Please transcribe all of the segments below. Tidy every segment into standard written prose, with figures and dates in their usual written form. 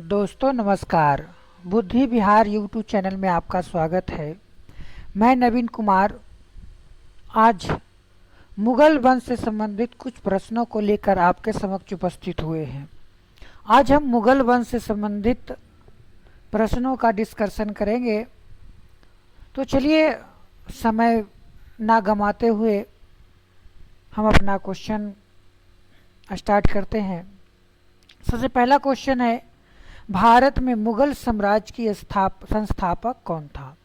दोस्तों नमस्कार। बुद्धि विहार यूट्यूब चैनल में आपका स्वागत है। मैं नवीन कुमार आज मुगल वंश से संबंधित कुछ प्रश्नों को लेकर आपके समक्ष उपस्थित हुए हैं। आज हम मुगल वंश से संबंधित प्रश्नों का डिस्कशन करेंगे। तो चलिए समय ना गंवाते हुए हम अपना क्वेश्चन स्टार्ट करते हैं। सबसे पहला क्वेश्चन है, भारत में मुगल साम्राज्य की संस्थापक कौन था?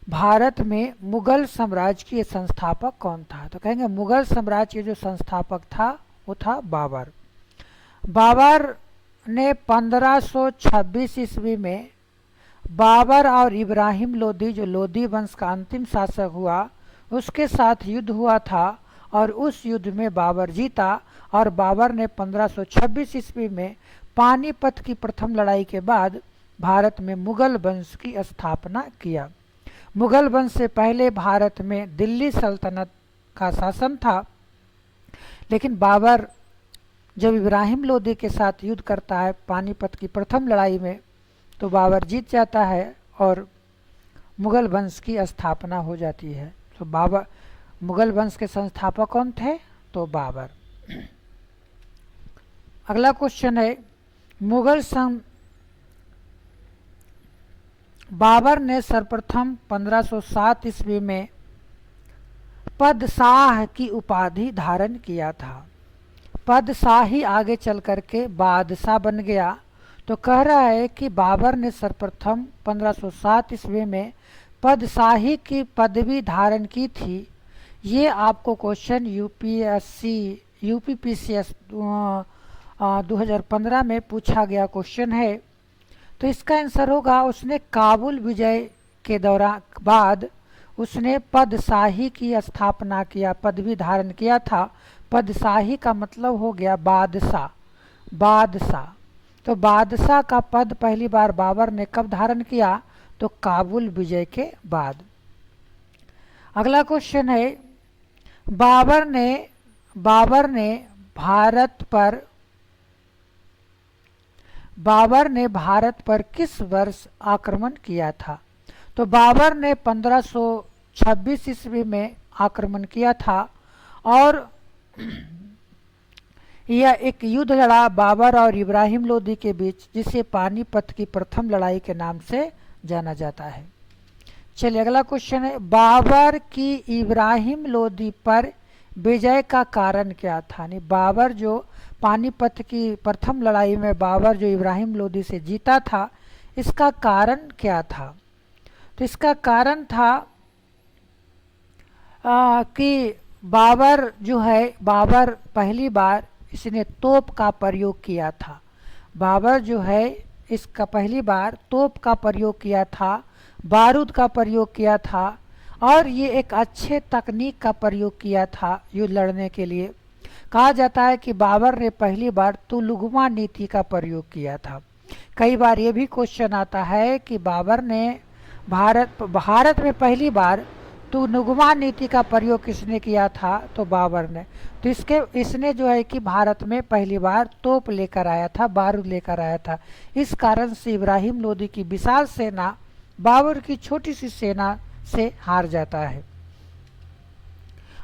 भारत में मुगल साम्राज्य की संस्थापक कौन था? तो कहेंगे मुगल साम्राज्य के जो संस्थापक था वो था बाबर। बाबर ने 1526 ईस्वी में बाबर और इब्राहिम लोदी, जो लोदी वंश का अंतिम शासक हुआ, उसके साथ युद्ध हुआ था और उस युद्ध में बाबर जीता और बाबर ने 1526 ईस्वी में पानीपत की प्रथम लड़ाई के बाद भारत में मुगल वंश की स्थापना किया। मुगल वंश से पहले भारत में दिल्ली सल्तनत का शासन था, लेकिन बाबर जब इब्राहिम लोदी के साथ युद्ध करता है पानीपत की प्रथम लड़ाई में, तो बाबर जीत जाता है और मुगल वंश की स्थापना हो जाती है। तो बाबर मुगल वंश के संस्थापक कौन थे? तो बाबर। अगला क्वेश्चन है, बाबर ने सर्वप्रथम 1507 ईस्वी में पदशाह की उपाधि धारण किया था। पदशाह ही आगे चल करके बादशाह बन गया। तो कह रहा है कि बाबर ने सर्वप्रथम 1507 ईस्वी में पदशाही की पदवी धारण की थी। ये आपको क्वेश्चन यूपीपीसीएस 2015 में पूछा गया क्वेश्चन है। तो इसका आंसर होगा, उसने काबुल विजय के दौरान बाद उसने पदशाही की स्थापना किया, पदवी धारण किया था। पदशाही का मतलब हो गया बादशाह। बादशाह, तो बादशाह का पद पहली बार बाबर ने कब धारण किया? तो काबुल विजय के बाद। अगला क्वेश्चन है, बाबर ने भारत पर किस वर्ष आक्रमण किया था? तो बाबर ने 1526 ईस्वी में आक्रमण किया था और यह एक युद्ध लड़ा बाबर और इब्राहिम लोदी के बीच, जिसे पानीपत की प्रथम लड़ाई के नाम से जाना जाता है। चलिए अगला क्वेश्चन है, बाबर की इब्राहिम लोदी पर विजय का कारण क्या था? यानी बाबर जो पानीपत की प्रथम लड़ाई में बाबर जो इब्राहिम लोदी से जीता था, इसका कारण क्या था? तो इसका कारण था कि बाबर जो है, बाबर पहली बार इसने तोप का प्रयोग किया था। बाबर जो है इसका पहली बार तोप का प्रयोग किया था, बारूद का प्रयोग किया था और ये एक अच्छे तकनीक का प्रयोग किया था युद्ध लड़ने के लिए। कहा जाता है कि बाबर ने पहली बार तुलुगमा नीति का प्रयोग किया था। कई बार ये भी क्वेश्चन आता है कि बाबर ने भारत में पहली बार तुलुगमा नीति का प्रयोग किसने किया था? तो बाबर ने। तो इसने जो है कि भारत में पहली बार तोप लेकर आया था, बारूद लेकर आया था। इस कारण से इब्राहिम लोदी की विशाल सेना बाबर की छोटी सी सेना से हार जाता है।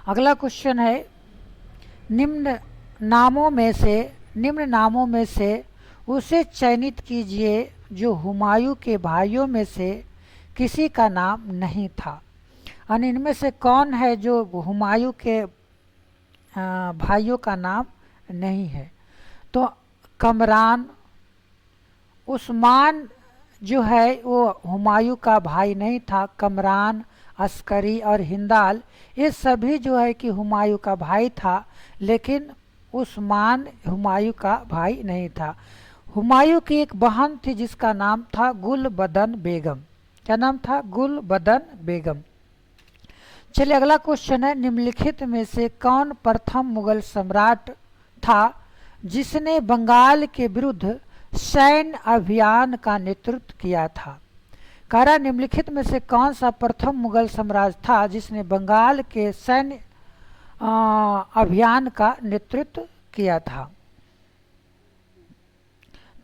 अगला क्वेश्चन है, निम्न नामों में से उसे चयनित कीजिए जो हुमायूं के भाइयों में से किसी का नाम नहीं था। यानी इनमें से कौन है जो हुमायूं के भाइयों का नाम नहीं है? तो कमरान, उस्मान जो है वो हुमायूं का भाई नहीं था। कमरान, अस्करी और हिंदाल, ये सभी जो है कि हुमायूं का भाई था, लेकिन उस्मान हुमायूं का भाई नहीं था। हुमायूं की एक बहन थी जिसका नाम था गुलबदन बेगम। क्या नाम था? गुलबदन बेगम। चलिए अगला क्वेश्चन है, निम्नलिखित में से कौन प्रथम मुगल सम्राट था जिसने बंगाल के विरुद्ध सैन्य अभियान का नेतृत्व किया था? कह रहा निम्नलिखित में से कौन सा प्रथम मुगल सम्राट था जिसने बंगाल के सैन्य अभियान का नेतृत्व किया था?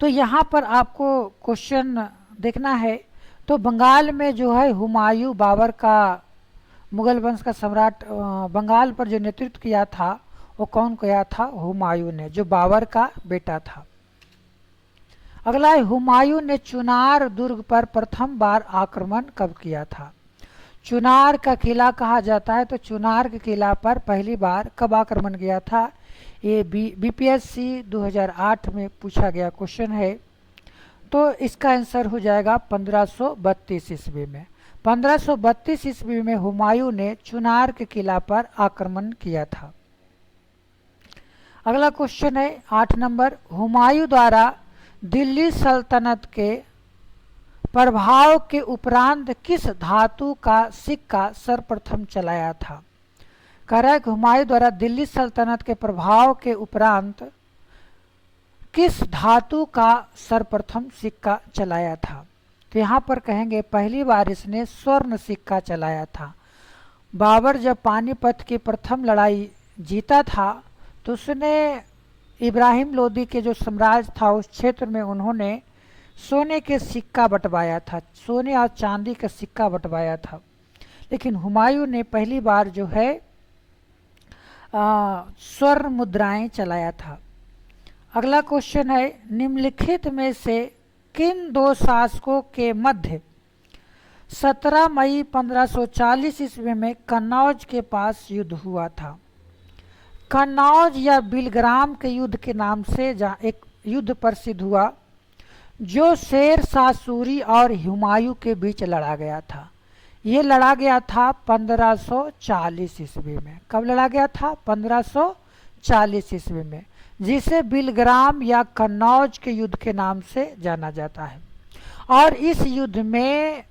तो यहाँ पर आपको क्वेश्चन देखना है। तो बंगाल में जो है हुमायूं बाबर का, मुगल वंश का सम्राट, बंगाल पर जो नेतृत्व किया था वो कौन किया था? हुमायूं ने, जो बाबर का बेटा था। अगला है, हुमायूं ने चुनार दुर्ग पर प्रथम बार आक्रमण कब किया था? चुनार का किला कहा जाता है, तो चुनार के किला पर पहली बार कब आक्रमण किया था? ये बीपीएससी 2008 में पूछा गया क्वेश्चन है। तो इसका आंसर हो जाएगा 1532 ईस्वी में। 1532 ईस्वी में हुमायूं ने चुनार के किला पर आक्रमण किया था। अगला क्वेश्चन है 8 नंबर, हुमायूं द्वारा दिल्ली सल्तनत के प्रभाव के उपरांत किस धातु का सिक्का सर्वप्रथम चलाया था? कह रहा है कि हुमायूं द्वारा दिल्ली सल्तनत के प्रभाव के उपरांत किस धातु का सर्वप्रथम सिक्का चलाया था? तो यहाँ पर कहेंगे पहली बार इसने स्वर्ण सिक्का चलाया था। बाबर जब पानीपत की प्रथम लड़ाई जीता था तो उसने इब्राहिम लोदी के जो साम्राज्य था उस क्षेत्र में उन्होंने सोने के सिक्का बंटवाया था, सोने और चांदी का सिक्का बंटवाया था। लेकिन हुमायूं ने पहली बार जो है स्वर्ण मुद्राएं चलाया था। अगला क्वेश्चन है, निम्नलिखित में से किन दो शासकों के मध्य 17 मई 1540 ईस्वी में कन्नौज के पास युद्ध हुआ था? कन्नौज या बिलग्राम के युद्ध के नाम से जहाँ एक युद्ध प्रसिद्ध हुआ जो शेर शाह सूरी और हुमायूं के बीच लड़ा गया था। ये लड़ा गया था 1540 ईस्वी में। कब लड़ा गया था? 1540 ईस्वी में, जिसे बिलग्राम या कन्नौज के युद्ध के नाम से जाना जाता है। और इस युद्ध में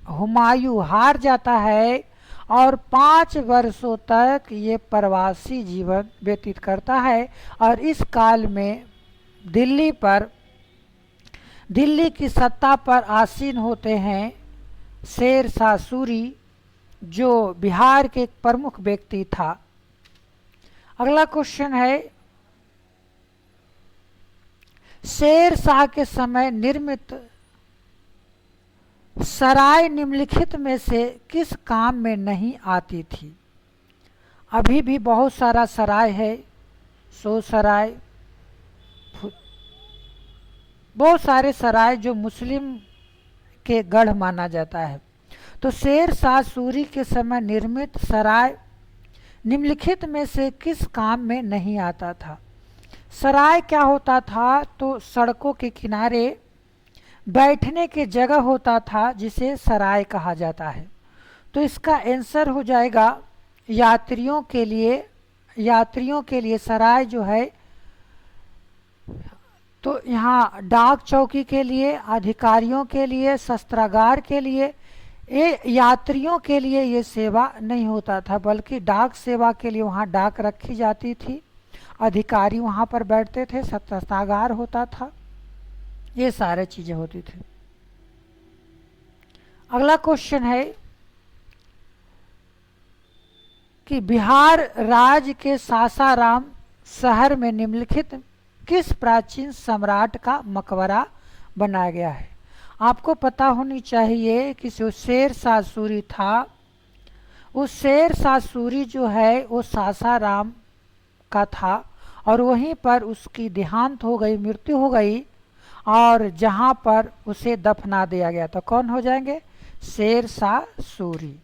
हुमायूं हार जाता है और 5 वर्षों तक ये प्रवासी जीवन व्यतीत करता है। और इस काल में दिल्ली की सत्ता पर आसीन होते हैं शेर शाह सूरी, जो बिहार के एक प्रमुख व्यक्ति था। अगला क्वेश्चन है, शेर शाह के समय निर्मित सराय निम्नलिखित में से किस काम में नहीं आती थी? अभी भी बहुत सारा सराय है, सो सराय, बहुत सारे सराय जो मुस्लिम के गढ़ माना जाता है। तो शेर शाह सूरी के समय निर्मित सराय निम्नलिखित में से किस काम में नहीं आता था? सराय क्या होता था? तो सड़कों के किनारे बैठने की जगह होता था जिसे सराय कहा जाता है। तो इसका आंसर हो जाएगा यात्रियों के लिए सराय जो है, तो यहाँ डाक चौकी के लिए, अधिकारियों के लिए, शस्त्रागार के लिए, ये यात्रियों के लिए ये सेवा नहीं होता था, बल्कि डाक सेवा के लिए वहाँ डाक रखी जाती थी, अधिकारी वहाँ पर बैठते थे, शस्त्रागार होता था, ये सारे चीज़ें होती थी। अगला क्वेश्चन है कि बिहार राज्य के सासाराम शहर में निम्नलिखित किस प्राचीन सम्राट का मकबरा बनाया गया है? आपको पता होनी चाहिए कि जो शेर शाह सूरी था, उस शेर शाह सूरी जो है वो सासाराम का था और वहीं पर उसकी देहांत हो गई, मृत्यु हो गई, और जहाँ पर उसे दफना दिया गया था। कौन हो जाएंगे? शेर शाह सूरी।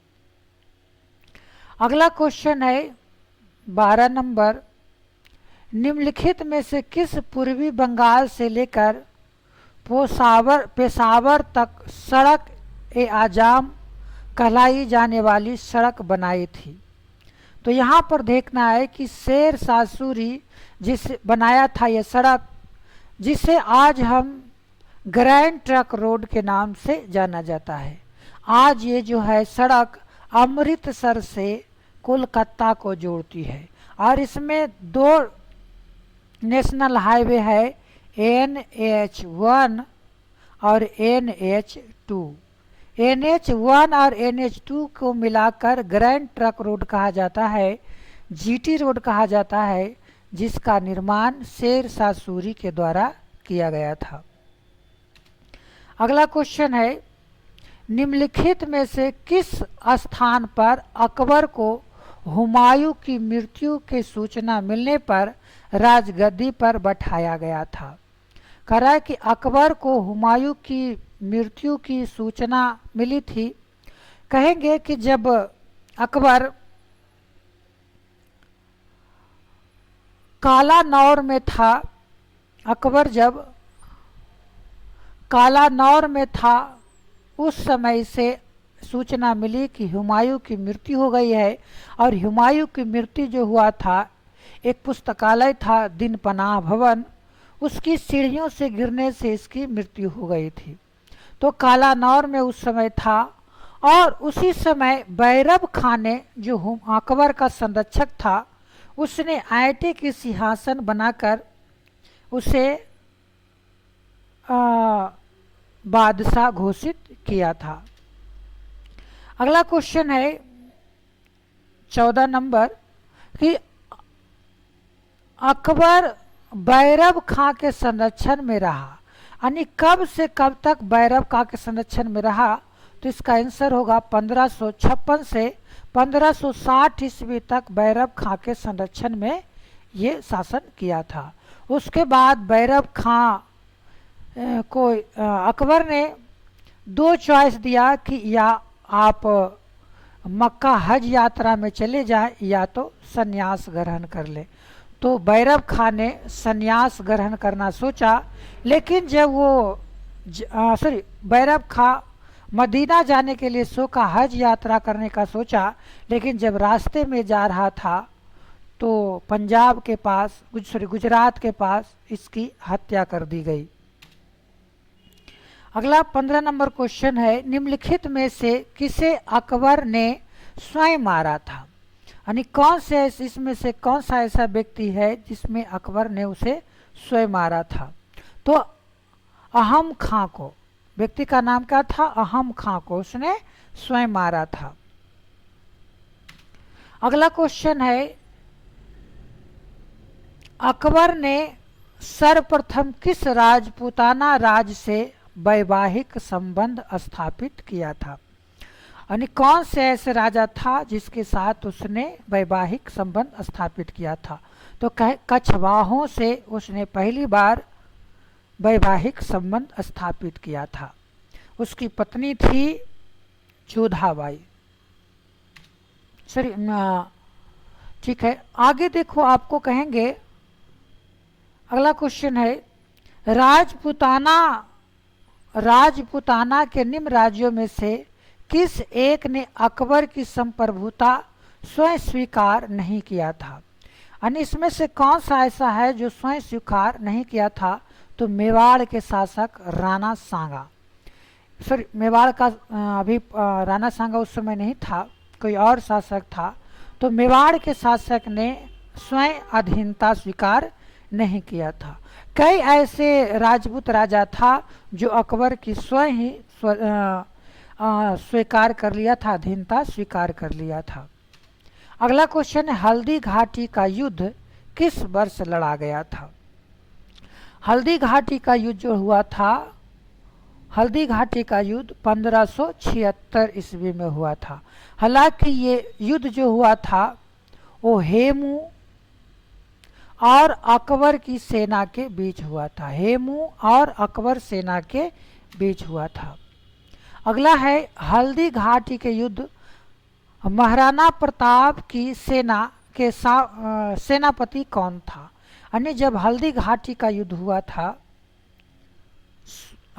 अगला क्वेश्चन है 12 नंबर, निम्नलिखित में से किस पूर्वी बंगाल से लेकर पेशावर तक सड़क ए आजम कहलाई जाने वाली सड़क बनाई थी? तो यहाँ पर देखना है कि शेर शाह सूरी जिसे बनाया था ये सड़क, जिसे आज हम ग्रैंड ट्रंक रोड के नाम से जाना जाता है। आज ये जो है सड़क अमृतसर से कोलकाता को जोड़ती है और इसमें 2 नेशनल हाईवे है, NH1 और NH2। NH1 और NH2 को मिलाकर ग्रैंड ट्रंक रोड कहा जाता है, GT रोड कहा जाता है, जिसका निर्माण शेर शाह सूरी के द्वारा किया गया था। अगला क्वेश्चन है, निम्नलिखित में से किस स्थान पर अकबर को हुमायूं की मृत्यु की सूचना मिलने पर राजगद्दी पर बैठाया गया था। कह रहा है कि अकबर को हुमायूं की मृत्यु की सूचना मिली थी। कहेंगे कि जब अकबर कालानौर में था, अकबर जब कालानौर में था उस समय से सूचना मिली कि हुमायूं की मृत्यु हो गई है। और हुमायूं की मृत्यु जो हुआ था, एक पुस्तकालय था दिन पनाह भवन, उसकी सीढ़ियों से गिरने से इसकी मृत्यु हो गई थी। तो कालानौर में उस समय था। और उसी समय बैरब खां ने, जो अकबर का संरक्षक था, उसने आयटे की सिंहासन बनाकर उसे बादशाह घोषित किया था। अगला क्वेश्चन है 14 नंबर कि अकबर बैरब खां के संरक्षण में रहा, यानी कब से कब तक बैरब खां के संरक्षण में रहा। तो इसका आंसर होगा 1556 से 1560 ईस्वी तक बैरब खां के संरक्षण में ये शासन किया था। उसके बाद बैरब खां को अकबर ने दो चॉइस दिया कि या आप मक्का हज यात्रा में चले जाएं या तो संन्यास ग्रहण कर ले। तो बैरब खां ने संन्यास ग्रहण करना सोचा, लेकिन जब वो बैरब खां मदीना जाने के लिए सोचा, हज यात्रा करने का सोचा, लेकिन जब रास्ते में जा रहा था तो पंजाब के पास गुजरात के पास इसकी हत्या कर दी गई। अगला 15 नंबर क्वेश्चन है, निम्नलिखित में से किसे अकबर ने स्वयं मारा था, यानी कौन से इसमें से कौन सा ऐसा व्यक्ति है जिसमें अकबर ने उसे स्वयं मारा था। तो अहम खां को, व्यक्ति का नाम क्या था, अहम खां को उसने स्वयं मारा था। अगला क्वेश्चन है, अकबर ने सर्वप्रथम किस राजपूताना राज से वैवाहिक संबंध स्थापित किया था, यानी कौन से ऐसे राजा था जिसके साथ उसने वैवाहिक संबंध स्थापित किया था। तो कछवाहों से उसने पहली बार वैवाहिक संबंध स्थापित किया था। उसकी पत्नी थी जोधाबाई। सॉरी, ठीक है, आगे देखो, आपको कहेंगे अगला क्वेश्चन है, राजपूताना के निम्न राज्यों में से किस एक ने अकबर की संप्रभुता स्वयं स्वीकार नहीं किया था, यानी इसमें से कौन सा ऐसा है जो स्वयं स्वीकार नहीं किया था। तो मेवाड़ के शासक राणा सांगा, सॉरी मेवाड़ का अभी राणा सांगा उस समय नहीं था, कोई और शासक था। तो मेवाड़ के शासक ने स्वयं अधीनता स्वीकार नहीं किया था। कई ऐसे राजपूत राजा था जो अकबर की स्वयं ही स्वीकार कर लिया था, अधीनता स्वीकार कर लिया था। अगला क्वेश्चन है, हल्दी घाटी का युद्ध किस वर्ष लड़ा गया था। हल्दी घाटी का युद्ध जो हुआ था, हल्दी घाटी का युद्ध 1576 ईस्वी में हुआ था। हालांकि ये युद्ध जो हुआ था वो हेमू और अकबर की सेना के बीच हुआ था, हेमू और अकबर सेना के बीच हुआ था। अगला है, हल्दी घाटी के युद्ध महाराणा प्रताप की सेना के सेनापति कौन था, यानी जब हल्दी घाटी का युद्ध हुआ था,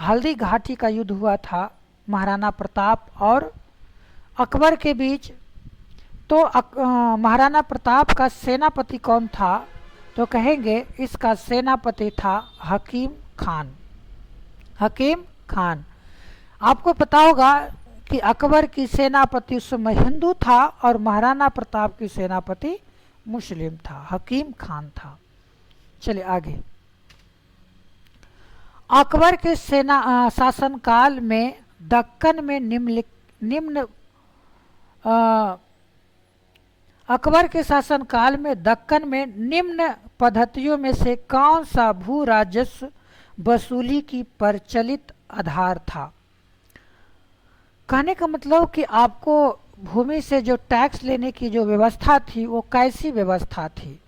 हल्दी घाटी का युद्ध हुआ था महाराणा प्रताप और अकबर के बीच, तो महाराणा प्रताप का सेनापति कौन था। तो कहेंगे इसका सेनापति था हकीम खान। हकीम खान, आपको पता होगा कि अकबर की सेनापति उस समय हिंदू था और महाराणा प्रताप की सेनापति मुस्लिम था, हकीम खान था। चलिए आगे, अकबर के शासनकाल में दक्कन में निम्न अकबर के शासनकाल में दक्कन में निम्न पद्धतियों में से कौन सा भू राजस्व वसूली की प्रचलित आधार था। कहने का मतलब कि आपको भूमि से जो टैक्स लेने की जो व्यवस्था थी वो कैसी व्यवस्था थी,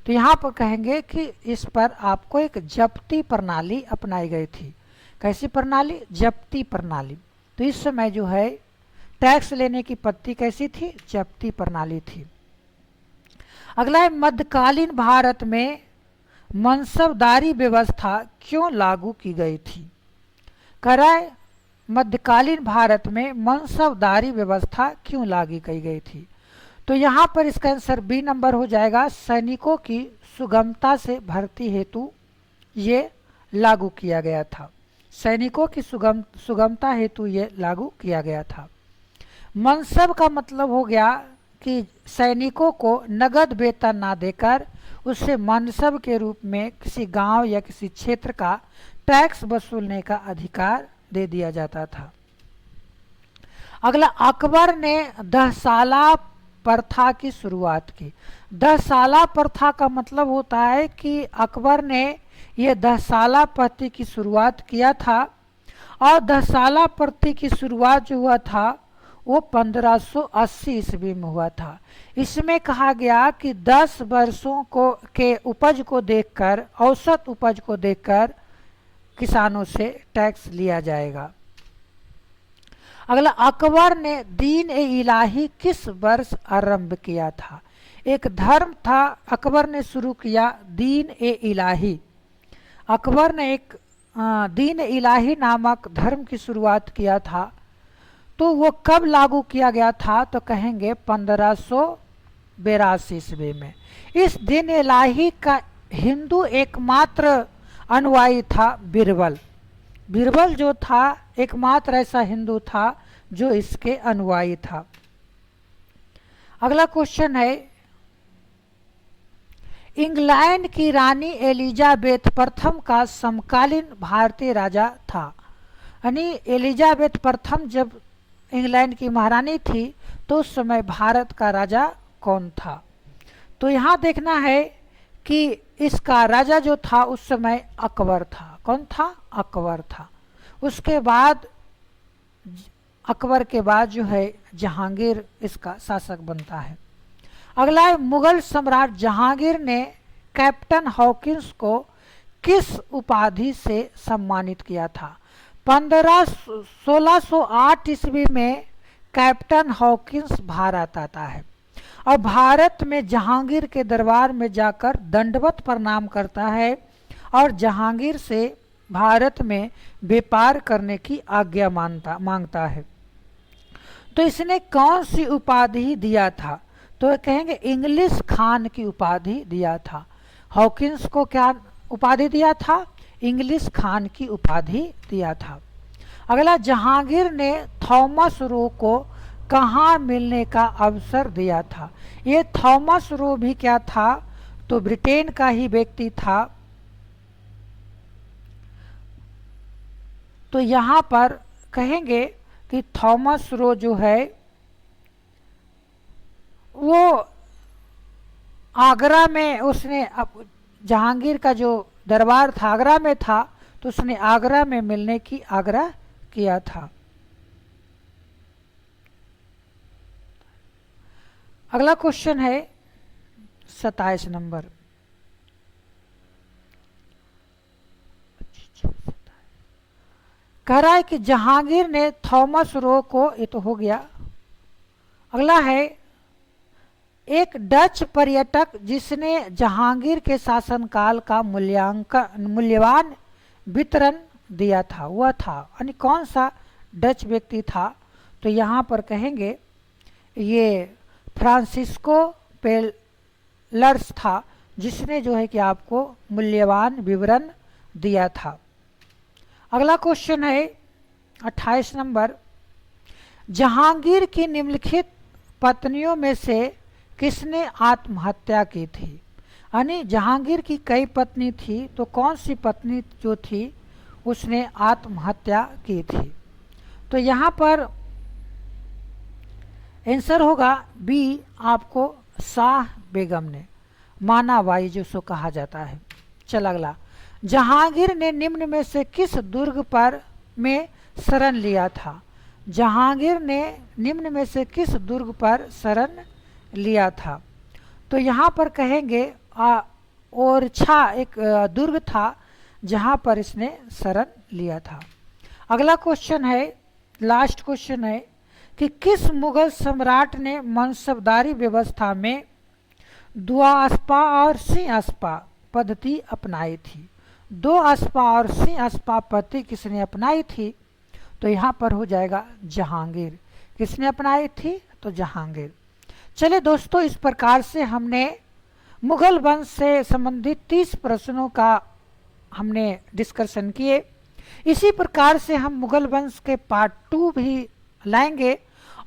तो यहाँ पर कहेंगे कि इस पर आपको एक जब्ती प्रणाली अपनाई गई थी। कैसी प्रणाली? जब्ती प्रणाली। तो इस समय जो है टैक्स लेने की पद्धति कैसी थी? जब्ती प्रणाली थी। अगला है, मध्यकालीन भारत में मनसबदारी व्यवस्था क्यों लागू की गई थी? कह रहा है मध्यकालीन भारत में मनसबदारी व्यवस्था क्यों लागू की गई थी? तो यहाँ पर इसका आंसर बी नंबर हो जाएगा। सैनिकों की सुगमता से भर्ती हेतु ये लागू किया गया था। सैनिकों की सुगमता हेतु ये लागू किया गया था। मनसब का मतलब हो गया कि सैनिकों को नगद वेतन ना देकर उससे मनसब के रूप में किसी गांव या किसी क्षेत्र का टैक्स वसूलने का अधिकार दे दिया जाता था। अगला, अकबर ने 10 साला प्रथा की शुरुआत की। 10 साला प्रथा का मतलब होता है कि अकबर ने ये 10 साला प्रथा की शुरुआत किया था, और 10 साला प्रथा की शुरुआत जो हुआ था वो 1580 ईस्वी में हुआ था। इसमें कहा गया कि 10 वर्षों को के उपज को देखकर, औसत उपज को देखकर किसानों से टैक्स लिया जाएगा। अगला, अकबर ने दीन ए इलाही किस वर्ष आरंभ किया था? एक धर्म था, अकबर ने शुरू किया दीन ए इलाही। अकबर ने एक दीन ए इलाही नामक धर्म की शुरुआत किया था। तो वो कब लागू किया गया था? तो कहेंगे 1582 ईस्वी में। इस दीन ए इलाही का हिंदू एकमात्र अनुयायी था बीरबल। बीरबल जो था एकमात्र ऐसा हिंदू था जो इसके अनुयायी था। अगला क्वेश्चन है, इंग्लैंड की रानी एलिजाबेथ प्रथम का समकालीन भारतीय राजा था। यानी एलिजाबेथ प्रथम जब इंग्लैंड की महारानी थी तो उस समय भारत का राजा कौन था? तो यहाँ देखना है कि इसका राजा जो था उस समय अकबर था। कौन था? अकबर था। उसके बाद अकबर के बाद जो है जहांगीर इसका शासक बनता है। अगला है, मुगल सम्राट जहांगीर ने कैप्टन हॉकिंस को किस उपाधि से सम्मानित किया था? 1608 ईस्वी में कैप्टन हॉकिंस भारत आता है और भारत में जहांगीर के दरबार में जाकर दंडवत प्रणाम करता है और जहांगीर से भारत में व्यापार करने की आज्ञा मांगता है। तो इसने कौन सी उपाधि दिया था? तो कहेंगे इंग्लिश खान की उपाधि दिया था। हॉकिंस को क्या उपाधि दिया था? इंग्लिश खान की उपाधि दिया था। अगला, जहांगीर ने थॉमस रो को कहाँ मिलने का अवसर दिया था? ये थॉमस रो भी क्या था? तो ब्रिटेन का ही व्यक्ति था। तो यहाँ पर कहेंगे कि थॉमस रो जो है वो आगरा में, उसने जहांगीर का जो दरबार था आगरा में था, तो उसने आगरा में मिलने की आग्रह किया था। अगला क्वेश्चन है 27 नंबर। कह रहा है कि जहांगीर ने थॉमस रो को, ये तो हो गया। अगला है, एक डच पर्यटक जिसने जहांगीर के शासनकाल का मूल्यवान वितरण दिया था वह था, यानी कौन सा डच व्यक्ति था? तो यहाँ पर कहेंगे ये फ्रांसिस्को पेलर्स था, जिसने जो है कि आपको मूल्यवान विवरण दिया था। अगला क्वेश्चन है 28 नंबर। जहांगीर की निम्नलिखित पत्नियों में से किसने आत्महत्या की थी? यानी जहांगीर की कई पत्नी थी, तो कौन सी पत्नी जो थी उसने आत्महत्या की थी? तो यहाँ पर आंसर होगा बी, आपको शाह बेगम ने, मानाबाई जो सो कहा जाता है। चल अगला, जहांगीर ने निम्न में से किस दुर्ग पर में शरण लिया था? जहांगीर ने निम्न में से किस दुर्ग पर शरण लिया था? तो यहाँ पर कहेंगे ओरछा एक दुर्ग था जहाँ पर इसने शरण लिया था। अगला क्वेश्चन है, लास्ट क्वेश्चन है कि किस मुगल सम्राट ने मनसबदारी व्यवस्था में द्वाअस्पा और सिंहस्पा पद्धति अपनाई थी? दो अस्पा और सिंहस्पा पद्धति किसने अपनाई थी? तो यहाँ पर हो जाएगा जहांगीर। किसने अपनाई थी? तो जहांगीर। चलिए दोस्तों, इस प्रकार से हमने मुगल वंश से संबंधित 30 प्रश्नों का हमने डिस्कशन किए। इसी प्रकार से हम मुगल वंश के पार्ट 2 भी लाएंगे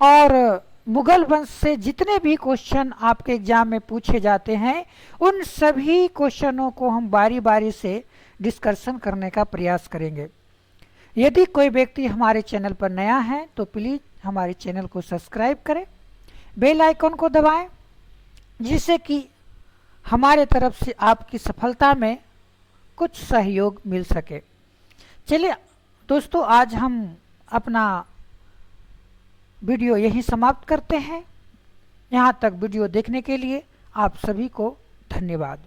और मुगल वंश से जितने भी क्वेश्चन आपके एग्जाम में पूछे जाते हैं उन सभी क्वेश्चनों को हम बारी बारी से डिस्कशन करने का प्रयास करेंगे। यदि कोई व्यक्ति हमारे चैनल पर नया है तो प्लीज़ हमारे चैनल को सब्सक्राइब करें, बेल आइकन को दबाएं, जिससे कि हमारे तरफ से आपकी सफलता में कुछ सहयोग मिल सके। चलिए दोस्तों, आज हम अपना वीडियो यहीं समाप्त करते हैं। यहाँ तक वीडियो देखने के लिए आप सभी को धन्यवाद।